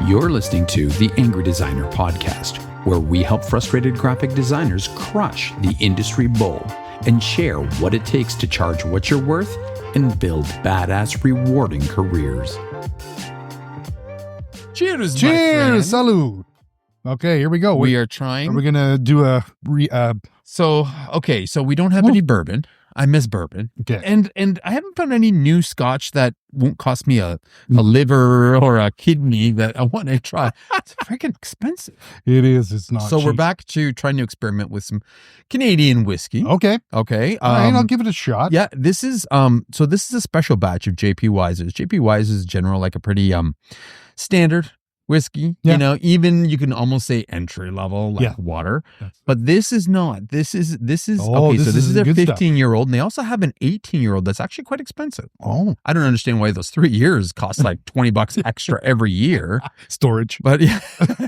You're listening to the Angry Designer Podcast, where we help frustrated graphic designers crush the industry bull and share what it takes to charge what you're worth and build badass, rewarding careers. Cheers, Cheers, salud. Okay, here we go. We are trying. Are we gonna do a So we don't have any bourbon. I miss bourbon. Okay. And I haven't found any new scotch that won't cost me a liver or a kidney that I want to try. It's freaking expensive. It is. It's not. So cheap. we're back to trying to experiment with some Canadian whiskey. Okay. Okay. All right, I'll give it a shot. Yeah, this is this is a special batch of JP Wise's. JP Wise is general like a pretty standard whiskey, Yeah. you know, even you can almost say entry level, like Yeah. water, but this is not. This is Oh, okay. this So this is is the a good stuff. 15-year-old, and they also have an 18-year-old that's actually quite expensive. Oh, I don't understand why those 3 years cost like $20 extra every year, storage. but yeah.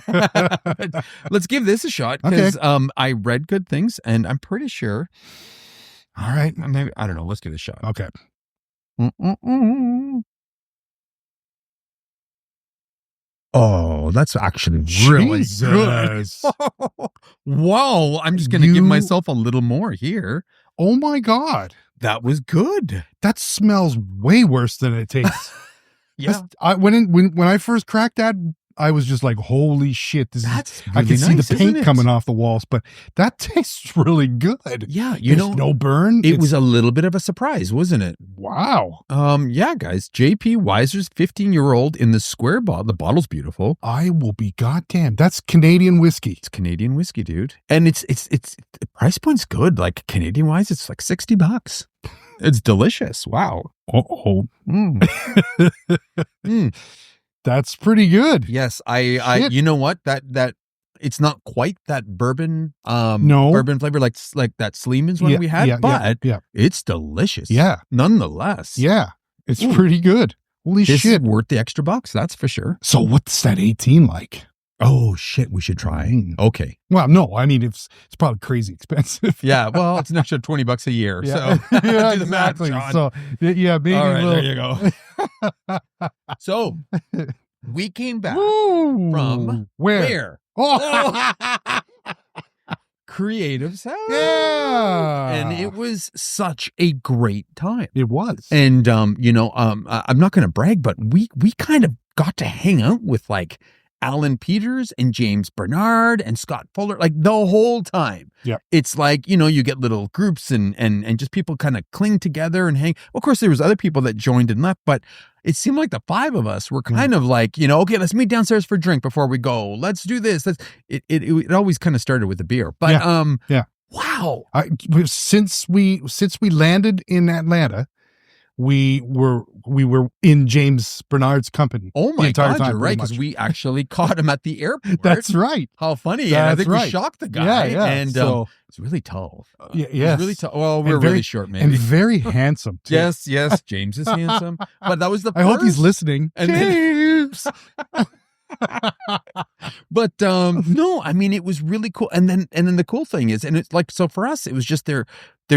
But let's give this a shot because I read good things, and I'm pretty sure. All right. Maybe I don't know. Let's give it a shot. Okay. Oh, that's actually really good. Jesus. Wow. I'm just going to give myself a little more here. Oh my God. That was good. That smells way worse than it tastes. Yeah. When I first cracked that, I was just like, holy shit. That's I really can see nice, the isn't paint it? coming off the walls, but that tastes really good. Yeah. There's no burn. It was a little bit of a surprise, wasn't it? Wow. Yeah, guys. JP Weiser's 15-year-old in the square bottle. The bottle's beautiful. I will be goddamn. That's Canadian whiskey. It's Canadian whiskey, dude. And it's the price point's good. Like Canadian wise, it's like $60. It's delicious. Wow. Oh. Mm. That's pretty good. Yes, I you know what? That it's not quite that bourbon No. bourbon flavor like that Sleeman's one we had, but it's delicious. Yeah. Nonetheless. Yeah. It's Ooh. pretty good. Holy This shit. is worth the extra bucks, that's for sure. So what's that 18 like? Oh shit, we should try. Okay. Well, no, I mean it's probably crazy expensive. Yeah, well, it's an extra $20 a year. Yeah. So Yeah, do the math, exactly. John. So yeah, maybe all right, we'll... there you go. So we came back Ooh. from where? Oh. Creative Sound. Yeah. And it was such a great time. It was. And I'm not going to brag, but we kind of got to hang out with like Allan Peters and James Barnard and Scott Fuller, like the whole time. Yeah. It's like, you get little groups and just people kind of cling together and hang. Of course, there was other people that joined and left, but it seemed like the five of us were kind of like, okay, let's meet downstairs for a drink before we go. Let's do this. It always kind of started with a beer, but yeah. Wow. Since we landed in Atlanta, we were in James Bernard's company. Oh my the entire God, time, you're right, pretty because much. we actually caught him at the airport. That's right. How funny. That's And I think right. we shocked the guy. Yeah. And So it's really tall. yeah, He's yes. really tall. Well, we're very- really short, maybe. and very handsome too. Yes. James is handsome. But that was the I hope he's first- listening. And then- James. But no, I mean, it was really cool. And then the cool thing is, and it's like, so for us, it was just they're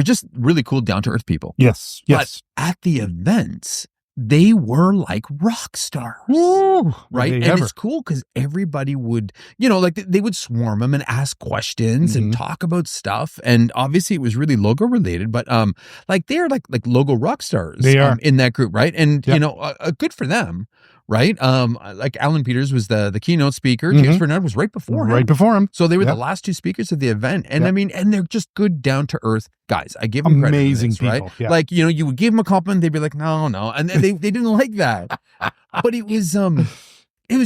just really cool, down to earth people. Yes. But at the events, they were like rock stars. Woo. Right. They And ever. it's cool because everybody would, like they would swarm them and ask questions and talk about stuff. And obviously it was really logo related, but like they're like logo rock stars. They are. In that group. Right. And, Yep. good for them. Right. Like Allan Peters was the keynote speaker. James Bernard was right before him. Right before him. So they were Yep. the last two speakers of the event. And Yep. I mean, and they're just good, down to earth guys. I give them credit for Amazing this, people. right? Yeah. Like, you would give them a compliment. They'd be like, no. And they didn't like that. But it was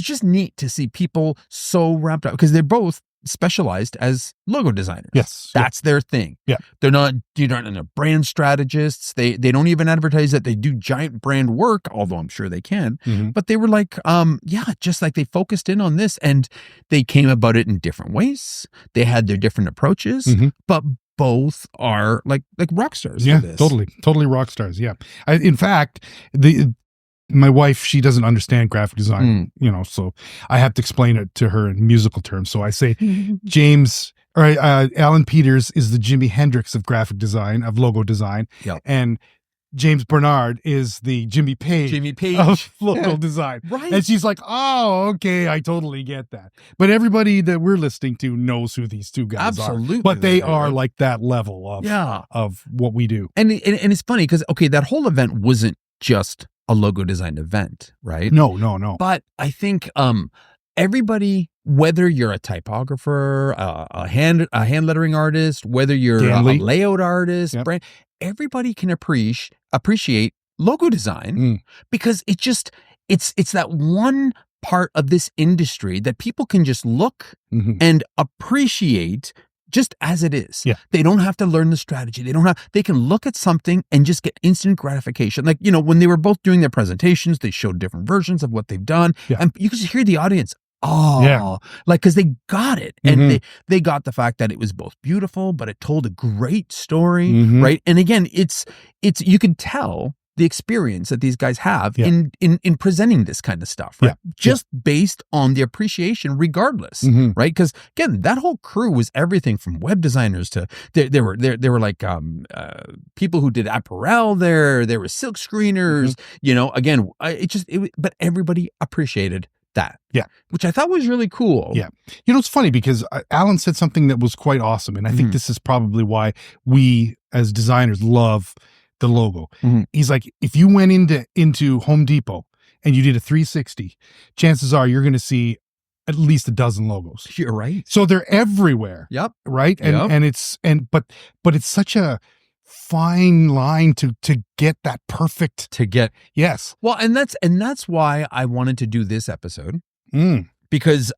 just neat to see people so wrapped up because they're both specialized as logo designers. Yes. That's their thing. Yeah. They're not brand strategists. They don't even advertise that they do giant brand work, although I'm sure they can. Mhm. But they were like, just like they focused in on this and they came about it in different ways. They had their different approaches, but both are like rock stars. Yeah, for this. totally rock stars. Yeah. In fact, my wife, she doesn't understand graphic design, so I have to explain it to her in musical terms. So I say Allan Peters is the Jimi Hendrix of graphic design, of logo design. Yep. And James Barnard is the Jimmy Page of logo design. Right. And she's like, oh, okay, I totally get that. But everybody that we're listening to knows who these two guys Absolutely. are. But they are like that level of what we do. And it's funny because, okay, that whole event wasn't just a logo design event, right? No. But I think everybody, whether you're a typographer, a hand lettering artist, whether you're a layout artist, brand, everybody can appreciate logo design because it's that one part of this industry that people can just look and appreciate just as it is. Yeah. They don't have to learn the strategy. They can look at something and just get instant gratification. Like, when they were both doing their presentations, they showed different versions of what they've done. Yeah. And you could just hear the audience. Like, cause they got it. And they got the fact that it was both beautiful, but it told a great story. Right. And again, it's, you could tell the experience that these guys have in presenting this kind of stuff, right? Just based on the appreciation regardless, right? Because again, that whole crew was everything from web designers to there were like people who did apparel there were silk screeners, again, but everybody appreciated that. Yeah. Which I thought was really cool. Yeah. It's funny because Alan said something that was quite awesome. And I think this is probably why we as designers love the logo. He's like, if you went into Home Depot and you did a 360, chances are you're going to see at least a dozen logos. You're right. So they're everywhere. Yep. Right. And but it's such a fine line to get that perfect yes. Well, and that's why I wanted to do this episode. Because,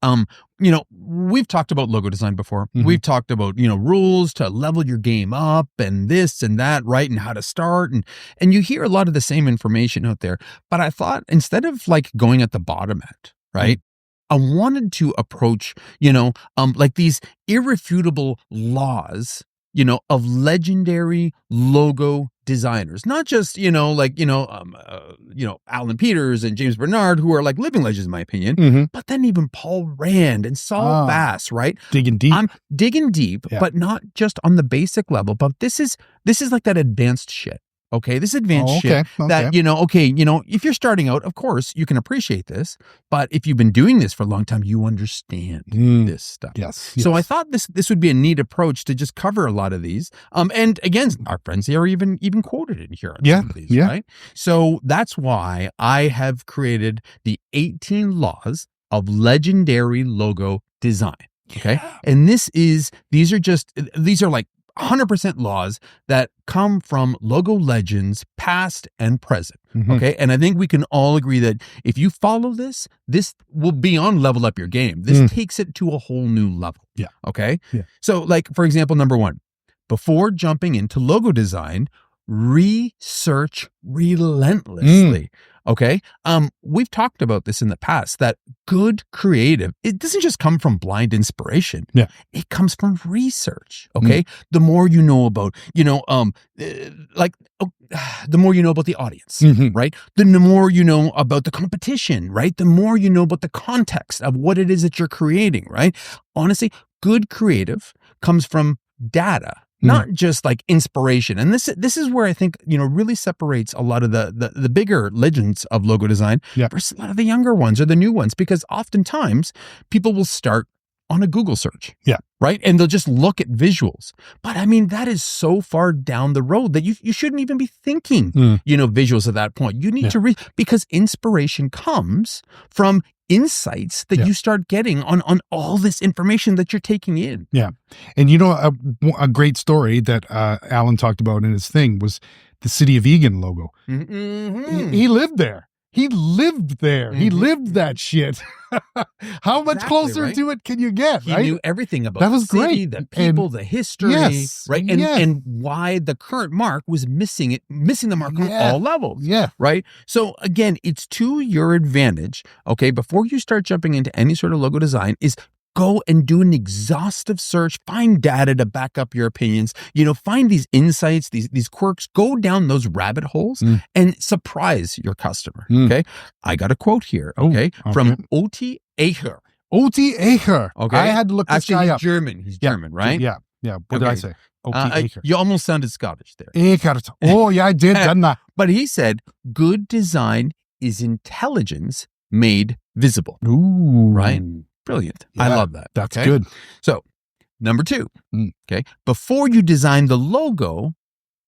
we've talked about logo design before. We've talked about, rules to level your game up and this and that, right? And how to start. And you hear a lot of the same information out there. But I thought instead of like going at the bottom end, right? I wanted to approach, like these irrefutable laws, of legendary logo designers, not just, Allan Peters and James Barnard, who are like living legends, in my opinion, but then even Paul Rand and Saul Bass, right? Digging deep. I'm digging deep, but not just on the basic level, but this is like that advanced shit. Okay, this advanced shit that, if you're starting out, of course, you can appreciate this, but if you've been doing this for a long time, you understand this stuff. Yes. So I thought this would be a neat approach to just cover a lot of these. And again, our friends here are even quoted in here on some of these, right? So that's why I have created the 18 laws of legendary logo design. Okay. And these are like 100% laws that come from logo legends, past and present. Okay. And I think we can all agree that if you follow this will beyond level up your game. This takes it to a whole new level. Yeah. Okay. Yeah. So like, for example, number 1, before jumping into logo design, research relentlessly. Okay. We've talked about this in the past, that good creative, it doesn't just come from blind inspiration. Yeah. It comes from research. Okay. The more you know about, the more you know about the audience, right? The more you know about the competition, right? The more you know about the context of what it is that you're creating, right? Honestly, good creative comes from data. Not just like inspiration. And this is where I think, really separates a lot of the bigger legends of logo design versus a lot of the younger ones or the new ones, because oftentimes people will start on a Google search. Yeah. Right. And they'll just look at visuals. But I mean, that is so far down the road that you shouldn't even be thinking, visuals at that point. You need to read, because inspiration comes from insights that you start getting on all this information that you're taking in. Yeah. And a great story that Alan talked about in his thing was the City of Egan logo. He lived there. He lived there. He lived that shit. How much closer to it can you get? He knew everything about the city, the people, the history, right? And why the current mark was missing the mark on all levels. Yeah. Right. So again, it's to your advantage. Okay. Before you start jumping into any sort of logo design, is go and do an exhaustive search, find data to back up your opinions, find these insights, these quirks, go down those rabbit holes and surprise your customer. Okay. I got a quote here. Okay. From O.T. Acher. O.T. Acher. Okay. I had to look this guy up. He's German. He's German, right? Yeah. Yeah. What did I say? Acre. You almost sounded Scottish there. Acre. Oh, yeah, I did, didn't I? But he said, good design is intelligence made visible. Ooh. Right? Brilliant. Yeah, I love that. That's okay? good. So, number 2, okay, before you design the logo,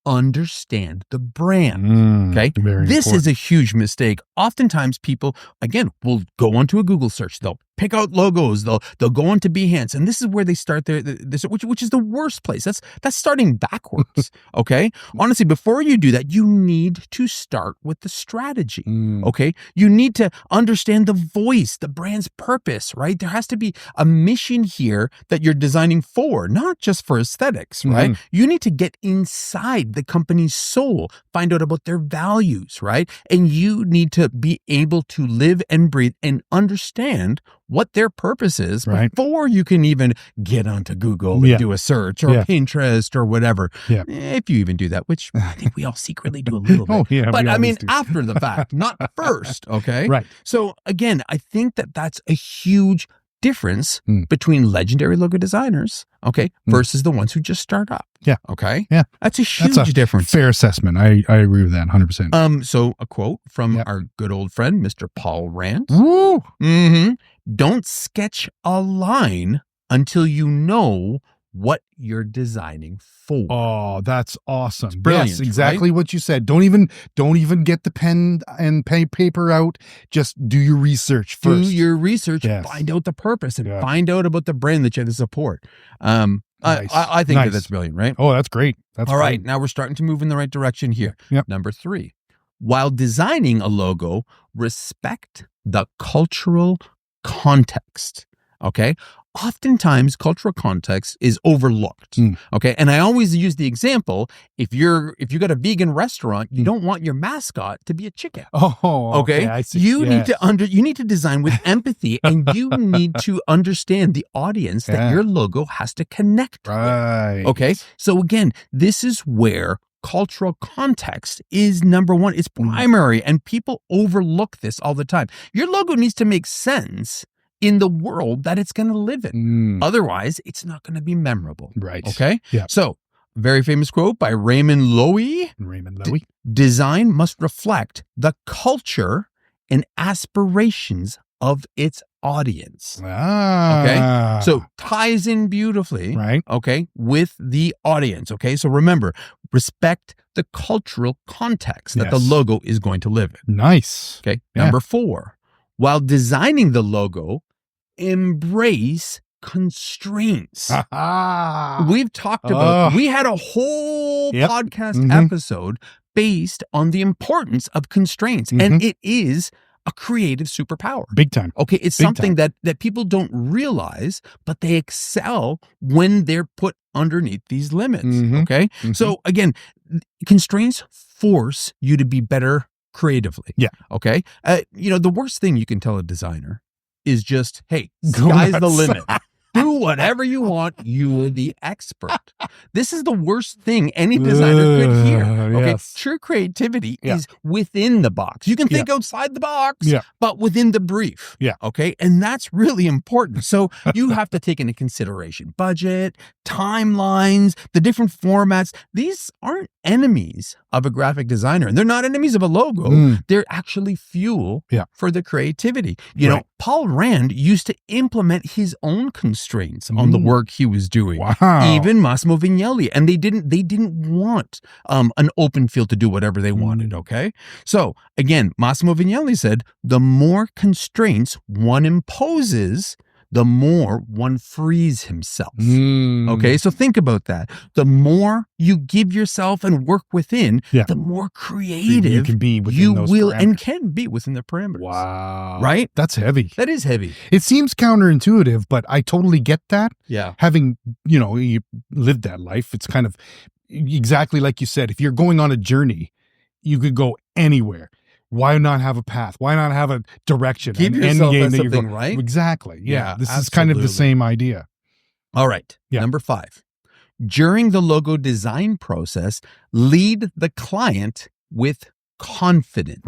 understand the brand. Okay. This is a huge mistake. Oftentimes people, again, will go onto a Google search. They'll pick out logos. They'll go onto Behance. And this is where they start this, which is the worst place. That's starting backwards. Okay. Honestly, before you do that, you need to start with the strategy. Okay. You need to understand the voice, the brand's purpose, right? There has to be a mission here that you're designing for, not just for aesthetics, right? You need to get inside the company's soul, find out about their values, right? And you need to be able to live and breathe and understand what their purpose is before you can even get onto Google and do a search or Pinterest or whatever. If you even do that, which I think we all secretly do a little bit. But I mean, after the fact, not first. Okay. Right. So again, I think that's a huge difference between legendary logo designers, okay, versus the ones who just start up. Yeah. Okay. Yeah. That's a huge difference. Fair assessment. I agree with that 100%. So a quote from our good old friend, Mr. Paul Rand. Woo! Don't sketch a line until you know what you're designing for. Oh, that's awesome. Brilliant, yes, exactly what you said. Don't even get the pen and paper out. Just do your research first. Do your research, find out the purpose, and find out about the brand that you have to support. Nice. I think that's brilliant, right? Oh, that's great. That's all right. Now we're starting to move in the right direction here. Number 3, while designing a logo, respect the cultural context. Okay. Oftentimes cultural context is overlooked. Okay. And I always use the example, if you got a vegan restaurant, you don't want your mascot to be a chicken. Oh, okay. I see. You need to design with empathy, and you need to understand the audience that your logo has to connect with. Okay. So again, this is where cultural context is number 1. It's primary, and people overlook this all the time. Your logo needs to make sense in the world that it's going to live in. Otherwise, it's not going to be memorable. Right. Okay? Yeah. So, very famous quote by Raymond Loewy. Design must reflect the culture and aspirations of its audience. Okay? So, ties in beautifully, okay, with the audience. Okay? So, remember, respect the cultural context that the logo is going to live in. Nice. Okay? Number 4, while designing the logo, embrace constraints. We've talked about, we had a whole podcast episode based on the importance of constraints, and it is a creative superpower. Big time. Okay, it's something that people don't realize, but they excel when they're put underneath these limits. Okay, so again, constraints force you to be better creatively. Yeah. Okay. The worst thing you can tell a designer is just, hey, sky's the limit. Do whatever you want. You are the expert. This is the worst thing any designer could hear. Okay. True creativity is within the box. You can think outside the box, but within the brief. Okay. And that's really important. So you have to take into consideration budget, timelines, the different formats. These aren't enemies of a graphic designer, and they're not enemies of a logo. They're actually fuel for the creativity. You know, Paul Rand used to implement his own constraints on the work he was doing. Even Massimo Vignelli, and they didn't want an open field to do whatever they wanted. Okay, so again, Massimo Vignelli said, the more constraints one imposes, the more one frees himself. Okay, so think about that. The more you give yourself and work within, the more creative you can be within you those will parameters. and can be within the parameters. Wow. Right? That's heavy. That is heavy. It seems counterintuitive, but I totally get that. Yeah. Having, you lived that life, it's kind of exactly like you said. If you're going on a journey, you could go anywhere. Why not have a path? Why not have a direction? Give an yourself end game at that you're something, going, right? Exactly. Yeah. This absolutely. is kind of the same idea. All right. Number 5. During the logo design process, lead the client with confidence.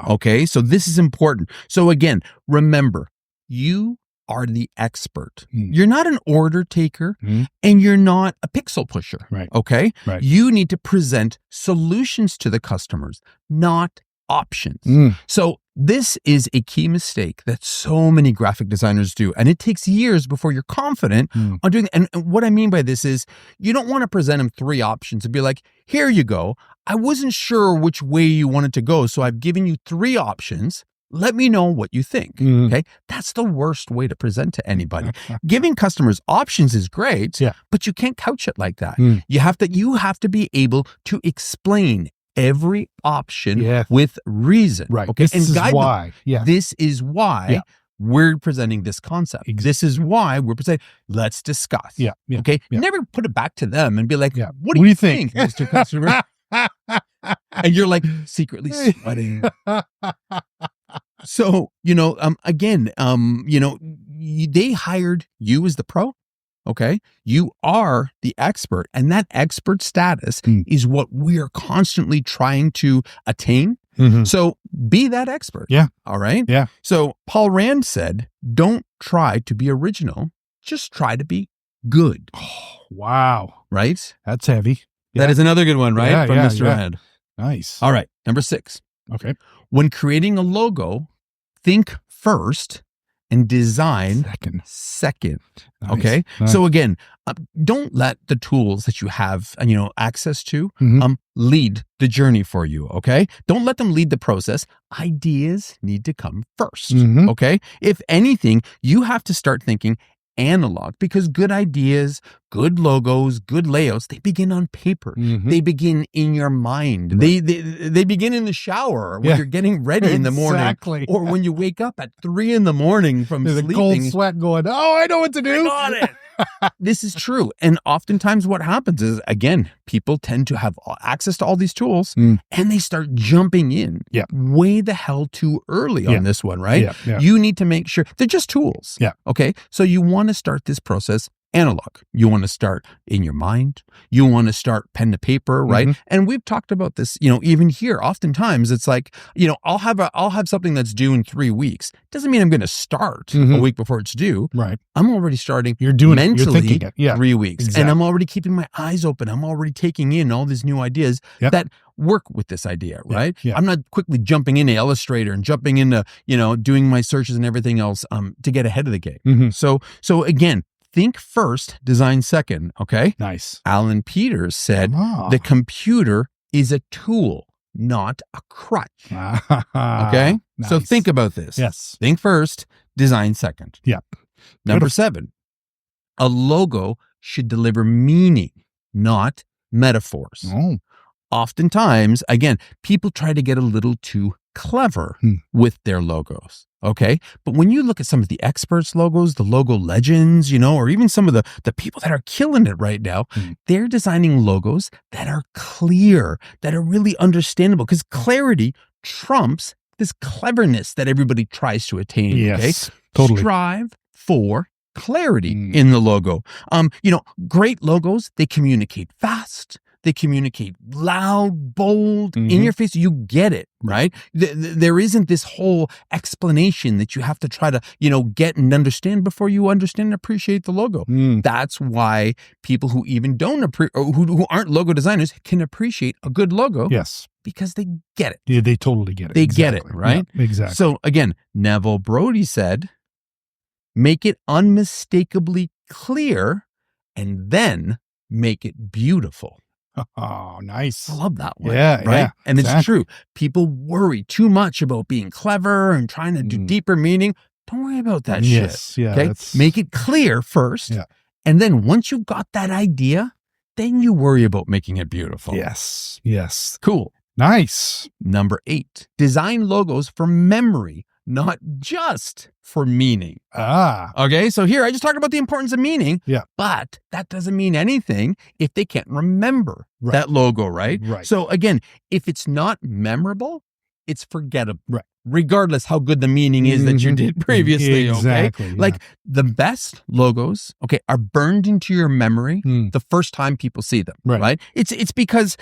Okay. So this is important. So again, remember, you are the expert. Mm. You're not an order taker and you're not a pixel pusher. Right. Okay. Right. You need to present solutions to the customers, not options. So this is a key mistake that so many graphic designers do. And it takes years before you're confident on doing it. And what I mean by this is you don't want to present them 3 options and be like, here you go. I wasn't sure which way you wanted to go. So I've given you 3 options. Let me know what you think. Okay. That's the worst way to present to anybody. Giving customers options is great, but you can't couch it like that. You have to be able to explain every option with reason. Right. Okay. This is why. This is why we're presenting this concept. This is why we're presenting. Let's discuss. Okay. Never put it back to them and be like, what do you think, Mr. Customer? And you're like secretly sweating. So, again, they hired you as the pro. Okay. You are the expert, and that expert status is what we are constantly trying to attain. So be that expert. Yeah. All right. Yeah. So Paul Rand said, don't try to be original. Just try to be good. Oh, wow. Right. That's heavy. That is another good one, right? From Mr. Rand. Nice. All right. Number 6. Okay. When creating a logo, think first and design second. Nice. Okay. Nice. So again, don't let the tools that you have, access to, lead the journey for you. Okay. Don't let them lead the process. Ideas need to come first. Okay. If anything, you have to start thinking analog, because good ideas, good logos, good layouts, they begin on paper. They begin in your mind. Right. They begin in the shower when you're getting ready in the morning, or when you wake up at 3 a.m. from sleeping. Cold sweat going, I know what to do. I got it. This is true. And oftentimes what happens is, again, people tend to have access to all these tools and they start jumping in way the hell too early on this one, right? You need to make sure they're just tools. Okay. So you want to start this process analog. You want to start in your mind. You want to start pen to paper, right? And we've talked about this, even here. Oftentimes it's like, I'll have something that's due in 3 weeks. Doesn't mean I'm going to start a week before it's due. Right. I'm already starting. You're doing mentally it. You're thinking it. 3 weeks. Exactly. And I'm already keeping my eyes open. I'm already taking in all these new ideas that work with this idea, right? I'm not quickly jumping into Illustrator and jumping into, doing my searches and everything else to get ahead of the game. So again, think first, design second. Okay. Nice. Allan Peters said the computer is a tool, not a crutch. Okay. Nice. So think about this. Yes. Think first, design second. Number 7, a logo should deliver meaning, not metaphors. Oftentimes, again, people try to get a little too clever with their logos. Okay. But when you look at some of the experts' logos, the logo legends, or even some of the people that are killing it right now, they're designing logos that are clear, that are really understandable, because clarity trumps this cleverness that everybody tries to attain. Yes, okay? totally. Strive for clarity in the logo. Great logos, they communicate fast. They communicate loud, bold, in your face. You get it, right? There isn't this whole explanation that you have to try to, get and understand before you understand and appreciate the logo. That's why people who even don't who aren't logo designers can appreciate a good logo. Yes. Because they get it. Yeah, they totally get it. They get it, right? Yeah, exactly. So again, Neville Brody said, make it unmistakably clear and then make it beautiful. Oh, nice. I love that one. Yeah, right. Yeah, and it's true. People worry too much about being clever and trying to do deeper meaning. Don't worry about that shit. Yeah. Okay. Make it clear first. Yeah. And then once you've got that idea, then you worry about making it beautiful. Yes. Yes. Cool. Nice. Number 8, design logos for memory, not just for meaning. Okay. So here I just talked about the importance of meaning. Yeah. But that doesn't mean anything if they can't remember that logo, right? Right. So again, if it's not memorable, it's forgettable. Right. Regardless how good the meaning is that you did previously. Exactly. Okay. Yeah. Like the best logos, are burned into your memory the first time people see them. Right. It's because,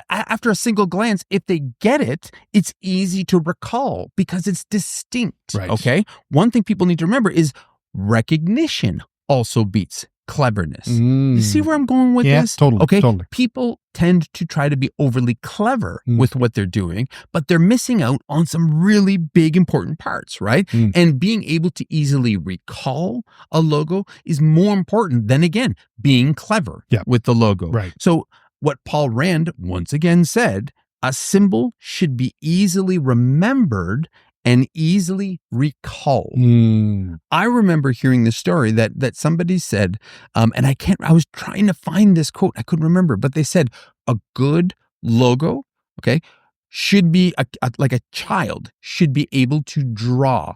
after a single glance, if they get it, it's easy to recall because it's distinct. Right. Okay. One thing people need to remember is recognition also beats cleverness. You see where I'm going with this? Totally. Okay. Totally. People tend to try to be overly clever with what they're doing, but they're missing out on some really big, important parts, right? And being able to easily recall a logo is more important than, again, being clever with the logo. Right. So what Paul Rand once again said, a symbol should be easily remembered and easily recalled. I remember hearing the story that somebody said, and I was trying to find this quote, I couldn't remember, but they said a good logo, okay, should be like a child should be able to draw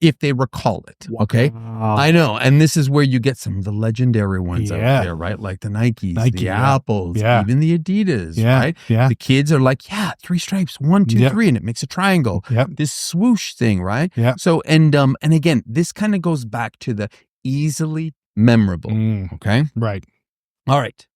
if they recall it. Okay. Wow. I know. And this is where you get some of the legendary ones out there, right? Like the Nikes, the Apples, even the Adidas, right? Yeah. The kids are like, 3 stripes, 1, 2, 3, and it makes a triangle. This swoosh thing, right? So, and again, this kind of goes back to the easily memorable. Okay. Right. All right.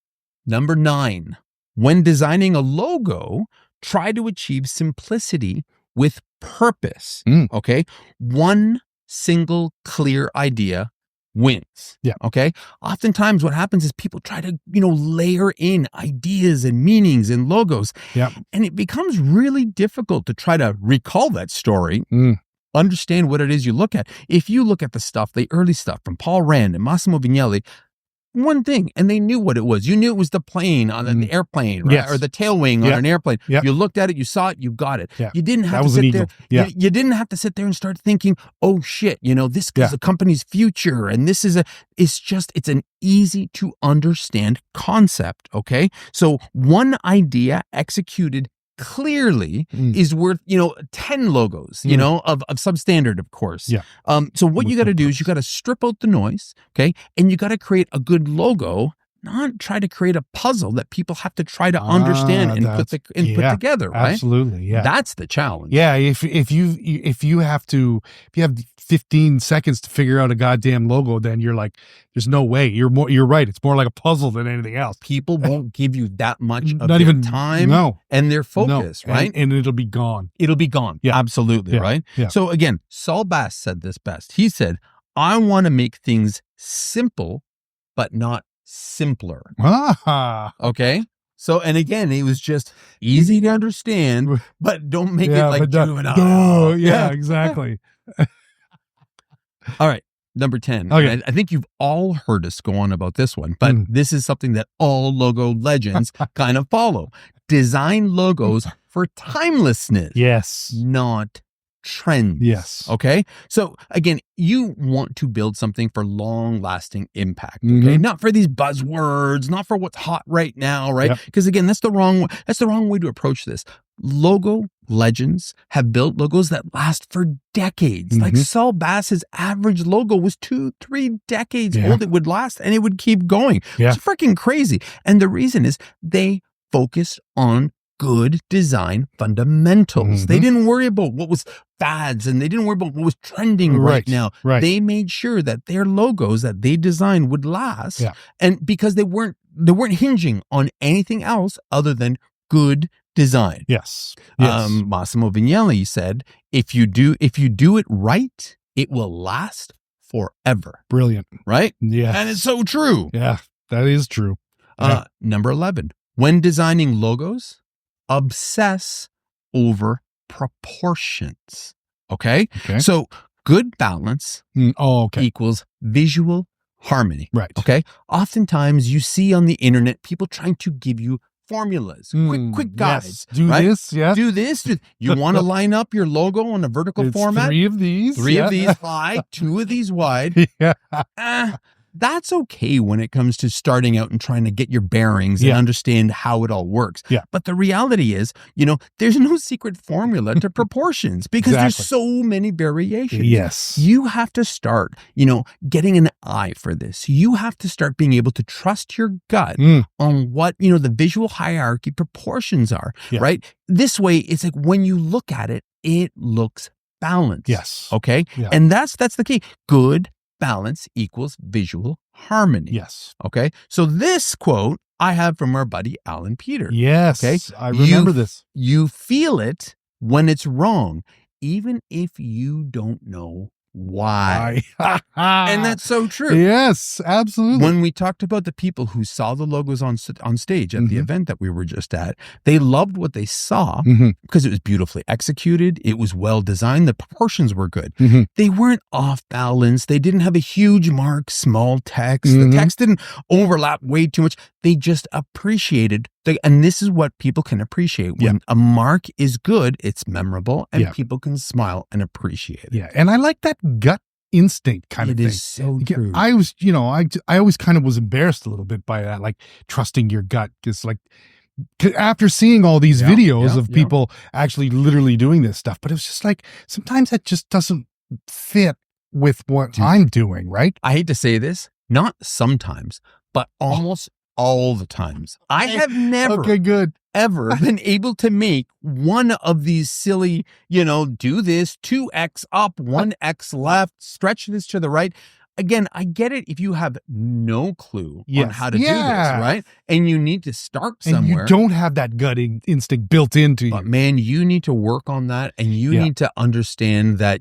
Number 9, when designing a logo, try to achieve simplicity with purpose. Okay. One single clear idea wins. Okay. Oftentimes what happens is people try to, layer in ideas and meanings and logos. And it becomes really difficult to try to recall that story. Understand what it is you look at. If you look at the early stuff from Paul Rand and Massimo Vignelli, one thing, and they knew what it was. You knew it was the plane on an airplane, right? Or the tail wing on an airplane. You looked at it, you saw it, you got it. You didn't have to sit there. You didn't have to sit there and start thinking, oh shit, this is a company's future, and it's an easy to understand concept. Okay, so one idea executed clearly is worth 10 logos of substandard, of course. So what you got to do is you got to strip out the noise, okay, and you got to create a good logo, not try to create a puzzle that people have to try to understand and put together, right? Absolutely. That's the challenge. If you have 15 seconds to figure out a goddamn logo, then you're like, there's no way. You're right. It's more like a puzzle than anything else. People won't give you that much of their time and their focus, right? And it'll be gone. It'll be gone. Absolutely, right? So again, Saul Bass said this best. He said, I want to make things simple, but not simpler. Okay? So, and again, it was just easy to understand, but don't make it like juvenile. Exactly. All right. Number 10. Okay. I think you've all heard us go on about this one, but this is something that all logo legends kind of follow. Design logos for timelessness. Yes. Not trends. Yes. Okay. So again, you want to build something for long lasting impact. Okay. Not for these buzzwords, not for what's hot right now. Right. Because again, that's the wrong way to approach this. Logo legends have built logos that last for decades. Like Saul Bass's average logo was 2-3 decades old. It would last and it would keep going. It's freaking crazy. And the reason is they focused on good design fundamentals. They didn't worry about what was fads and they didn't worry about what was trending right now. They made sure that their logos that they designed would last. And because they weren't hinging on anything else other than good design. Massimo Vignelli said, if you do it right, it will last forever. Brilliant. Right? Yeah. And it's so true. Yeah, that is true. Number 11, when designing logos, obsess over proportions. Okay? So good balance equals visual harmony. Right. Okay? Oftentimes you see on the internet people trying to give you formulas, quick guides. Do this, do this. You want to line up your logo on a vertical format? 3 of these. 3 of these high, 2 of these wide. That's okay when it comes to starting out and trying to get your bearings and understand how it all works. But the reality is, there's no secret formula to proportions because there's so many variations. You have to start, getting an eye for this. You have to start being able to trust your gut on what, the visual hierarchy proportions are, right? This way, it's like when you look at it, it looks balanced. Okay. And that's the key. Good balance equals visual harmony. Okay. So this quote I have from our buddy Allan Peters. Okay. I remember this. You feel it when it's wrong, even if you don't know why. And that's so true. Yes, absolutely. When we talked about the people who saw the logos on stage at the event that we were just at, they loved what they saw because it was beautifully executed. It was well designed. The proportions were good. They weren't off balance. They didn't have a huge mark, small text. The text didn't overlap way too much. They just appreciated and this is what people can appreciate. When a mark is good, it's memorable and people can smile and appreciate it. Yeah. And I like that gut instinct kind of thing. It is so true. I was, I always kind of was embarrassed a little bit by that, like trusting your gut. It's like, after seeing all these videos of people actually literally doing this stuff, but it was just like, sometimes that just doesn't fit with what I'm doing, right? I hate to say this, not sometimes, but almost all the times. I have never ever been able to make one of these silly, do this, 2x up, 1x left, stretch this to the right. Again, I get it if you have no clue on how to do this, right? And you need to start somewhere. And you don't have that gut instinct built into you. But man, you need to work on that, and you need to understand that,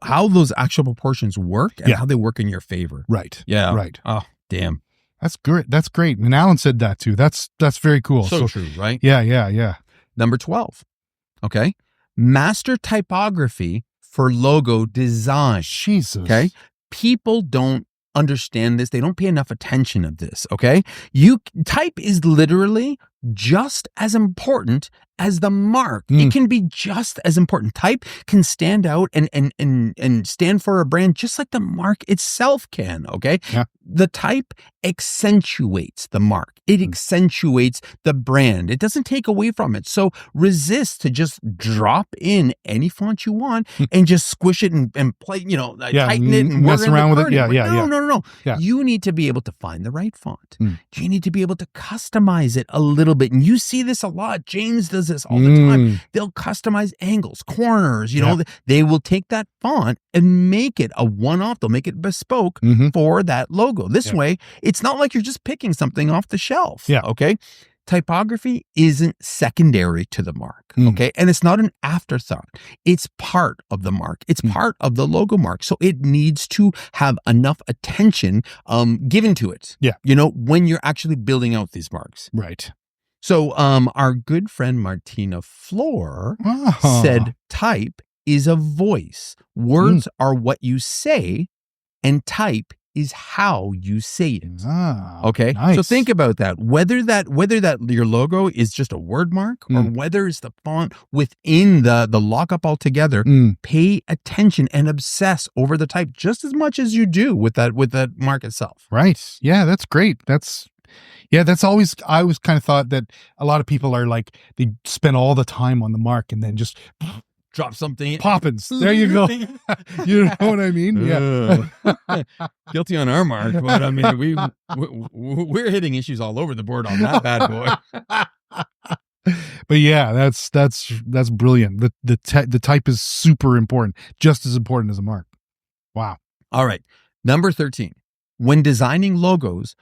how those actual proportions work and how they work in your favor. Right. Yeah. Right. Oh, damn. That's great. That's great. And Alan said that too. That's very cool. So true, right? Yeah. Number 12. Okay. Master typography for logo design. Jesus. Okay. People don't understand this. They don't pay enough attention of this. Okay. Type is literally just as important as the mark. It can be just as important. Type can stand out and stand for a brand just like the mark itself can. Okay. Yeah. The type accentuates the mark. It accentuates the brand. It doesn't take away from it. So resist to just drop in any font you want and just squish it and play, tighten it and mess around with it. Yeah. No. Yeah. You need to be able to find the right font. You need to be able to customize it a little bit. And you see this a lot. James does this all the time. They'll customize angles, corners, they will take that font and make it a one-off. They'll make it bespoke for that logo. This way, it's not like you're just picking something off the shelf. Yeah. Okay. Typography isn't secondary to the mark. Okay. And it's not an afterthought. It's part of the mark. It's part of the logo mark. So it needs to have enough attention given to it. Yeah. When you're actually building out these marks. Right. So our good friend Martina Floor said type is a voice. Words are what you say, and type is how you say it. Okay. Nice. So think about that. Whether that your logo is just a word mark or whether it's the font within the lockup altogether, pay attention and obsess over the type just as much as you do with that mark itself. Right. Yeah, that's great. That's always, I always kind of thought that a lot of people are like, they spend all the time on the mark and then just drop something. Poppins. There you go. You know what I mean? Yeah. Guilty on our mark, but I mean, we're hitting issues all over the board on that bad boy. But yeah, that's brilliant. The type is super important, just as important as a mark. Wow. All right. Number 13. When designing logos,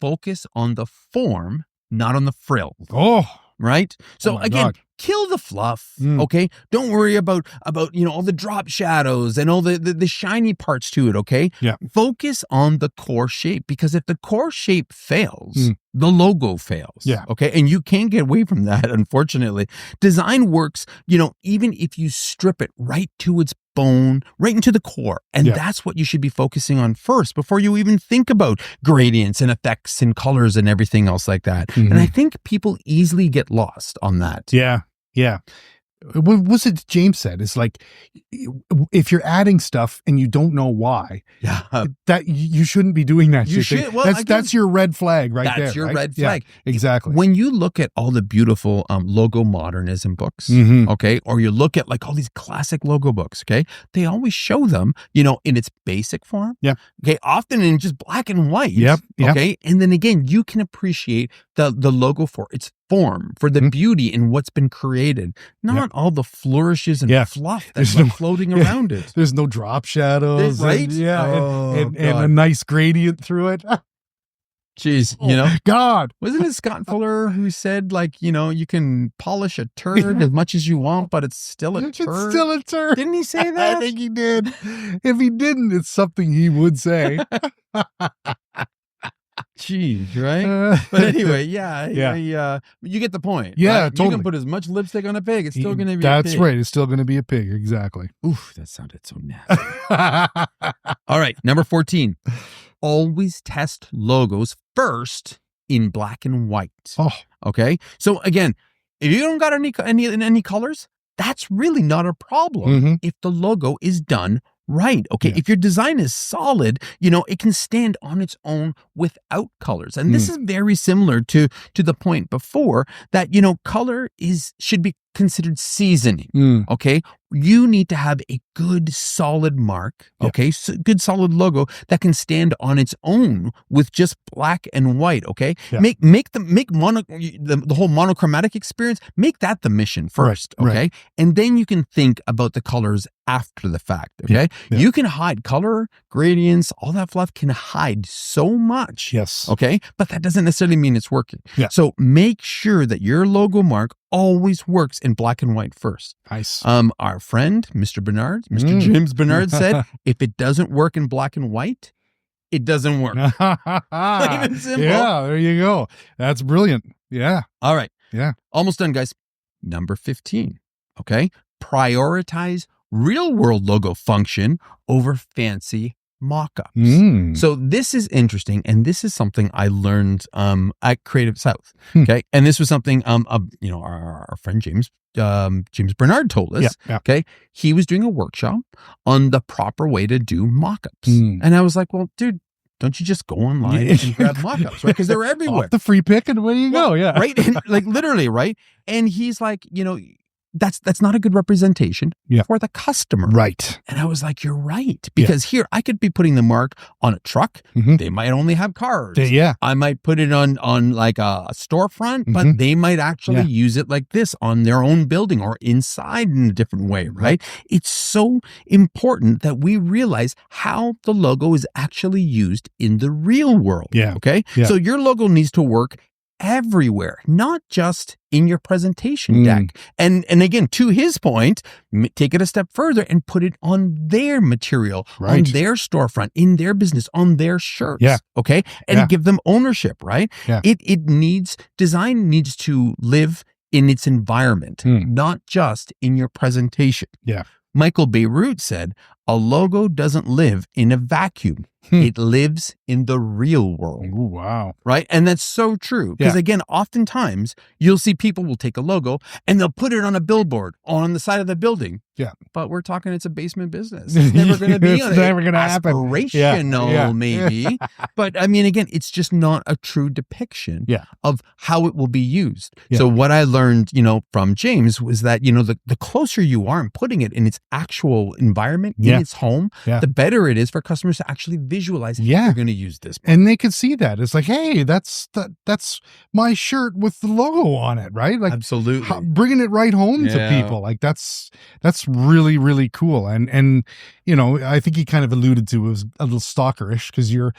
focus on the form, not on the frills. Oh. Right? So again, God. Kill the fluff, okay? Don't worry about all the drop shadows and all the shiny parts to it, okay? Yeah. Focus on the core shape, because if the core shape fails, the logo fails. Yeah. Okay? And you can't get away from that, unfortunately. Design works, even if you strip it right to its bone, right into the core. And that's what you should be focusing on first before you even think about gradients and effects and colors and everything else like that. And I think people easily get lost on that. Yeah. Yeah. What was it James said? It's like, if you're adding stuff and you don't know why, that you shouldn't be doing that. You should. Well, that's your red flag right there. That's your right? red flag. Yeah, exactly. When you look at all the beautiful logo modernism books, okay, or you look at like all these classic logo books, okay, they always show them, in its basic form. Yeah. Okay. Often in just black and white. Yep. Okay. And then again, you can appreciate the logo for its form, for the beauty in what's been created, not all the flourishes and fluff that's floating around it. There's no drop shadows, right? And a nice gradient through it. Jeez, God. wasn't it Scott Fuller who said, like, you can polish a turd as much as you want, but it's still a turd? It's still a turd. Didn't he say that? I think he did. If he didn't, it's something he would say. Jeez, right? But anyway, you get the point. Yeah, right? totally. You can put as much lipstick on a pig. It's still going to be That's a pig. right. It's still going to be a pig. Exactly. Oof, that sounded so nasty. All right, number 14. Always test logos first in black and white. Oh. Okay? So again, if you don't got any colors, that's really not a problem if the logo is done right. Okay. Yeah. If your design is solid, it can stand on its own without colors. And this is very similar to the point before that, color should be considered seasoning. Okay. You need to have a good solid mark. Okay. So good solid logo that can stand on its own with just black and white. Okay. Yeah. Make the whole monochromatic experience, make that the mission first. Right. Okay. And then you can think about the colors after the fact. Okay. Yeah. You can hide color, gradients, all that fluff can hide so much. Yes. Okay. But that doesn't necessarily mean it's working. Yeah. So make sure that your logo mark always works in black and white first. Nice. Our friend, Mr. James Barnard said, if it doesn't work in black and white, it doesn't work. Plain and simple. Yeah, there you go. That's brilliant. Yeah. All right. Yeah. Almost done, guys. Number 15. Okay. Prioritize real world logo function over fancy mock-ups. So this is interesting, and this is something I learned at Creative South. Okay, and this was something our friend James Barnard told us. Yeah. Okay, he was doing a workshop on the proper way to do mock-ups, and I was like, well, dude, don't you just go online and grab mock-ups, right? Because they're everywhere. Off the free pick, and away you go. Yeah, right, and, like literally, right. And he's like, that's not a good representation for the customer. Right. And I was like, you're right. Because here I could be putting the mark on a truck. They might only have cars. I might put it on like a storefront, but they might actually use it like this on their own building or inside in a different way, right? It's so important that we realize how the logo is actually used in the real world. Yeah. Okay. Yeah. So your logo needs to work everywhere, not just in your presentation deck. And again, to his point, take it a step further and put it on their material, on their storefront, in their business, on their shirts. Yeah. Okay. And give them ownership, right? Yeah. Design needs to live in its environment, not just in your presentation. Yeah. Michael Beirut said, a logo doesn't live in a vacuum. It lives in the real world. Ooh, wow. Right? And that's so true. Because again, oftentimes you'll see people will take a logo and they'll put it on a billboard on the side of the building. Yeah. But we're talking it's a basement business. It's never going to be It's never going to happen. Aspirational, maybe. But I mean, again, it's just not a true depiction of how it will be used. Yeah. So what I learned, from James was that, the closer you are in putting it in its actual environment, in its home, the better it is for customers to actually visualize how they're going to use this. And they could see that. It's like, hey, that's my shirt with the logo on it, right? Like, absolutely bringing it right home to people. Like that's really, really cool. And I think he kind of alluded to it was a little stalkerish because you're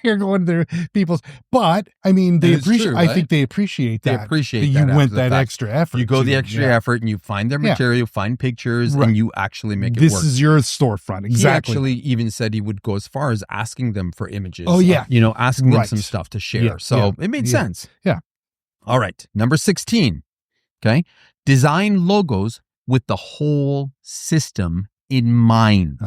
going to people's, but I mean, they appreciate. True, right? I think they appreciate that. They appreciate that you went that extra effort. You go the extra effort and you find their material, find pictures, and you actually make it work. This is your storefront. Exactly. He actually even said he would go as far as asking them for images. Oh yeah. Asking them some stuff to share. Yeah. So it made sense. Yeah. All right. Number 16. Okay. Design logos with the whole system in mind.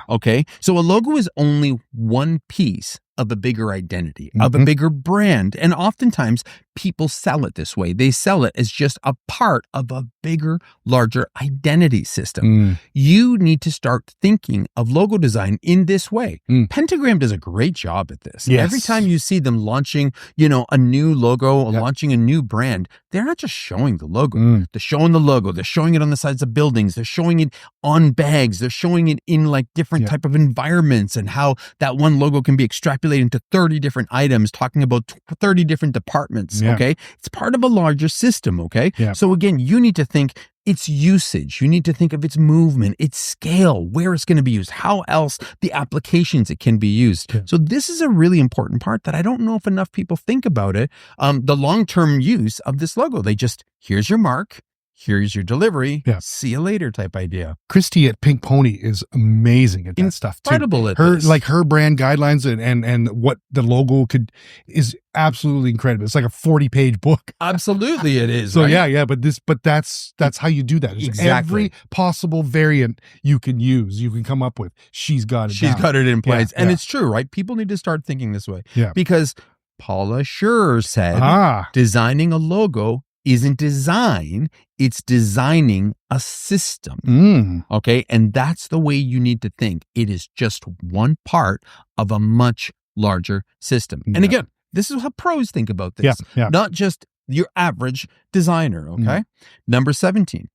Okay. So a logo is only one piece of a bigger identity, of a bigger brand. And oftentimes people sell it this way. They sell it as just a part of a bigger, larger identity system. You need to start thinking of logo design in this way. Pentagram does a great job at this. Yes. Every time you see them launching, a new logo, launching a new brand, they're not just showing the logo. They're showing the logo. They're showing it on the sides of buildings. They're showing it on bags. They're showing it in like different type of environments and how that one logo can be extrapolated into 30 different items, talking about 30 different departments. Okay. It's part of a larger system. Okay. Yeah. So again, you need to think its usage. You need to think of its movement, its scale, where it's going to be used, how else the applications it can be used. So this is a really important part that I don't know if enough people think about it. The long-term use of this logo. They just, here's your mark, here's your delivery, see you later type idea. Christy at Pink Pony is amazing at that stuff too. Incredible at her, this. like her brand guidelines and what the logo is absolutely incredible. It's like a 40-page book. Absolutely it is. So right? but that's how you do that. It's Exactly. Every possible variant you can use, you can come up with. She's got it. She's got it in place. And yeah. it's true, right? People need to start thinking this way. Yeah. Because Paula Scher said, designing a logo isn't design, it's designing a system. Okay. And that's the way you need to think. It is just one part of a much larger system. And again, this is how pros think about this, not just your average designer. Okay. Number 17,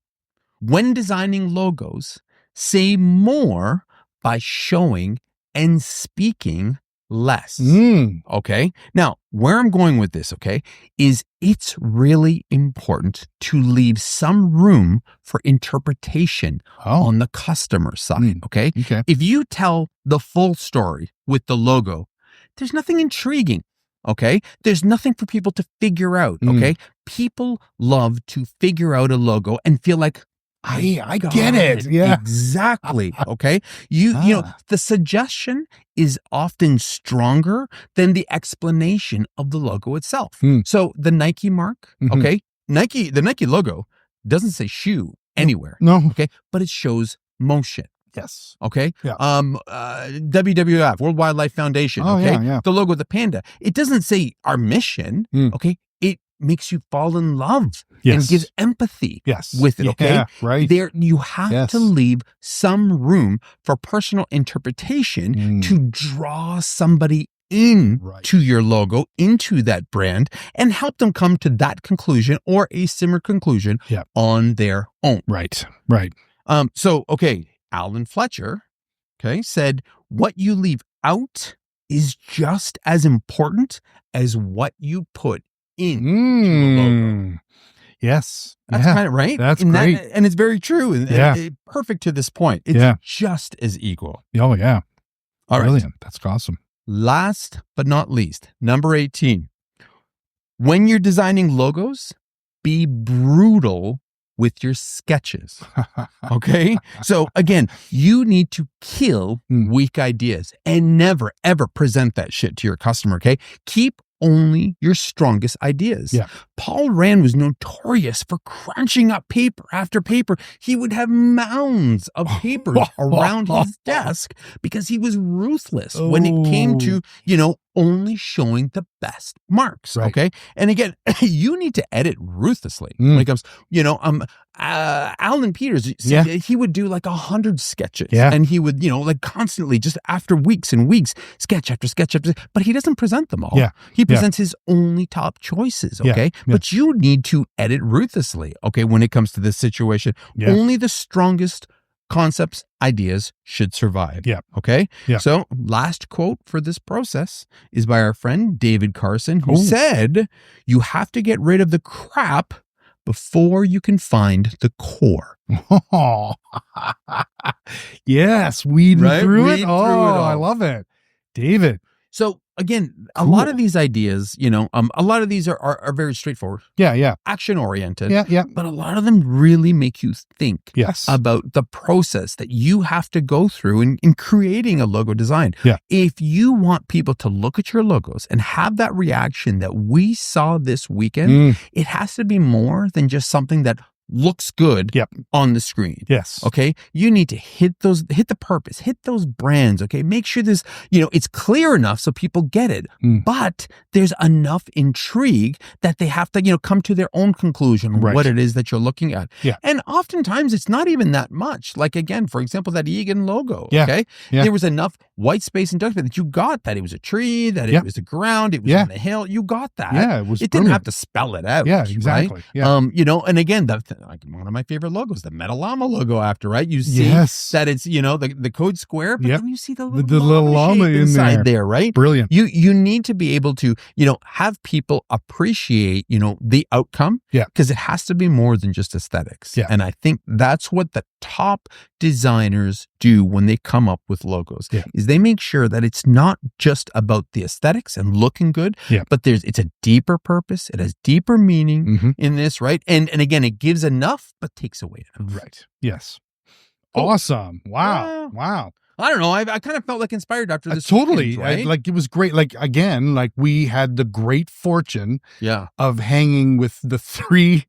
when designing logos, say more by showing and speaking less. Okay. Now, where I'm going with this, okay, is it's really important to leave some room for interpretation on the customer side. Okay. If you tell the full story with the logo, there's nothing intriguing. Okay. There's nothing for people to figure out. Okay. People love to figure out a logo and feel like, I get it. Yeah, exactly. Okay. You know, the suggestion is often stronger than the explanation of the logo itself. So the Nike mark, okay, the Nike logo doesn't say shoe anywhere. No. Okay. But it shows motion. Yes. Okay. Yeah. WWF, World Wildlife Foundation. Okay. The logo of the panda. It doesn't say our mission. Okay. It makes you fall in love and gives empathy with it. Okay. Right. There, you have to leave some room for personal interpretation to draw somebody in to your logo, into that brand, and help them come to that conclusion or a similar conclusion on their own. Right. So, okay. Alan Fletcher, said what you leave out is just as important as what you put in to the logo. Yes. That's kind of right. That's great. And it's very true. And perfect to this point. It's just as equal. Oh, yeah. All Brilliant. right. That's awesome. Last but not least, number 18. When you're designing logos, be brutal with your sketches. Okay. So again, you need to kill weak ideas and never, ever present that shit to your customer. Okay. Keep only your strongest ideas. Paul Rand was notorious for crunching up paper after paper. He would have mounds of papers around his desk because he was ruthless when it came to, only showing the best marks. Okay. And again, you need to edit ruthlessly. When it comes, Allan Peters, he would do like 100 sketches and he would, constantly just after weeks and weeks, sketch after sketch after, but he doesn't present them all. He presents his only top choices. Okay. But you need to edit ruthlessly. Okay. When it comes to this situation, only the strongest concepts, ideas should survive. Okay. So last quote for this process is by our friend David Carson, who said, you have to get rid of the crap before you can find the core. Yes. Weed through it. I love it. David. So again, a lot of these ideas, a lot of these are very straightforward. Action oriented. But a lot of them really make you think about the process that you have to go through in creating a logo design. If you want people to look at your logos and have that reaction that we saw this weekend, it has to be more than just something that looks good on the screen. Okay. You need to hit the purpose, hit those brands. Okay. Make sure this, it's clear enough so people get it, but there's enough intrigue that they have to, come to their own conclusion what it is that you're looking at. And oftentimes it's not even that much. Like again, for example, that Egan logo. Okay. There was enough white space and duct space, that you got that it was a tree, that it was the ground, it was on the hill. You got that. Yeah, it didn't have to spell it out. Yeah, exactly. Right? Yeah. And again, like one of my favorite logos, the Metal Llama logo after, right? You see that it's, the code square, but then you see the little llama inside there, right? Brilliant. You need to be able to, have people appreciate, the outcome. Yeah. Because it has to be more than just aesthetics. Yeah. And I think that's what the top designers do when they come up with logos, is they make sure that it's not just about the aesthetics and looking good, but it's a deeper purpose. It has deeper meaning in this, right? And again, it gives enough, but takes away enough. Right. Yes. Awesome. Wow. I don't know. I kind of felt like inspired after this. Totally. Weekend, right? It was great. Again, we had the great fortune of hanging with the three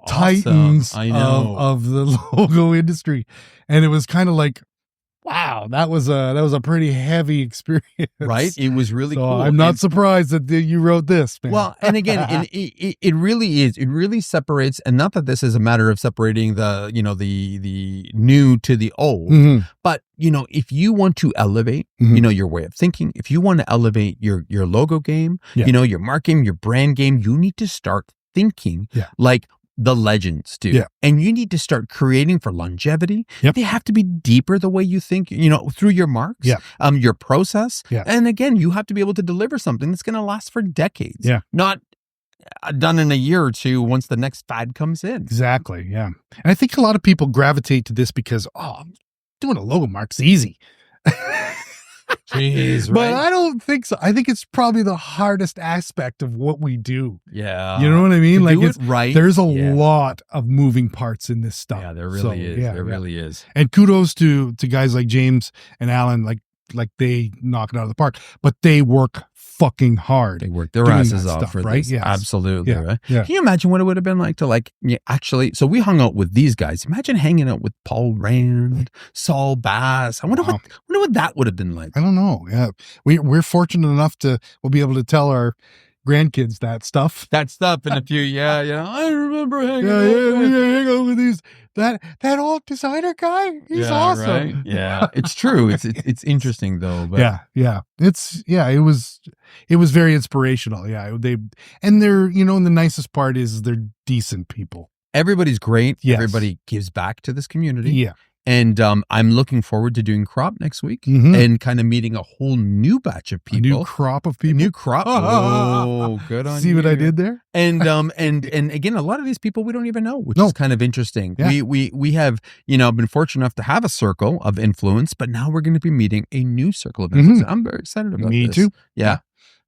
titans of the logo industry. And it was kind of like, wow, that was a pretty heavy experience. Right? It was really cool. I'm not surprised that you wrote this, man. Well, and again, it really is. It really separates, and not that this is a matter of separating the new to the old, but if you want to elevate, your way of thinking, if you want to elevate your logo game, your mark game, your brand game, you need to start thinking like the legends do. Yeah. And you need to start creating for longevity. Yep. They have to be deeper the way you think, through your marks, your process. Yeah. And again, you have to be able to deliver something that's going to last for decades. Yeah. Not done in a year or two once the next fad comes in. Exactly. Yeah. And I think a lot of people gravitate to this because, doing a logo mark's easy. Jeez, But I don't think so. I think it's probably the hardest aspect of what we do. Yeah. You know what I mean? To do it right. There's a lot of moving parts in this stuff. Yeah, there really is. There really is. And kudos to guys like James and Alan, like they knock it out of the park, but they work fucking hard. They work their asses off for right? this. Yes. Absolutely. Yeah. Right? Yeah. Can you imagine what it would have been like to actually, so we hung out with these guys. Imagine hanging out with Paul Rand, Saul Bass. I wonder what that would have been like. I don't know. Yeah. We're fortunate enough we'll be able to tell our grandkids that stuff. In a few, I remember hanging out. We hang out with these that old designer guy. He's awesome. Right? Yeah, it's true. It's interesting though. But it was very inspirational. Yeah, they're and the nicest part is they're decent people. Everybody's great. Yes. Everybody gives back to this community. Yeah. And I'm looking forward to doing crop next week and kind of meeting a whole new batch of people. A new crop of people. A new crop. Oh, good on you. See what I did there? And again, a lot of these people we don't even know, which is kind of interesting. Yeah. We have, been fortunate enough to have a circle of influence, but now we're going to be meeting a new circle of influence. I'm very excited about this. Me too. Yeah.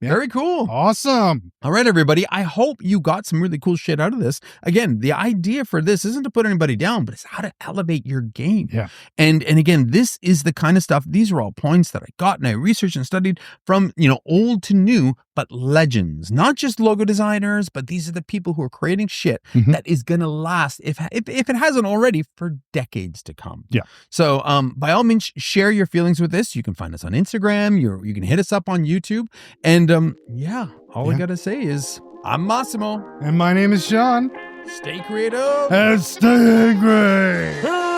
Yeah. Very cool. Awesome. All right, everybody. I hope you got some really cool shit out of this. Again, the idea for this isn't to put anybody down, but it's how to elevate your game. Yeah. And again, this is the kind of stuff, these are all points that I got and I researched and studied from, old to new, but legends, not just logo designers, but these are the people who are creating shit that is going to last, if it hasn't already, for decades to come. Yeah. So by all means, share your feelings with this. You can find us on Instagram. You can hit us up on YouTube. And all we got to say is, I'm Massimo. And my name is Sean. Stay creative. And stay angry.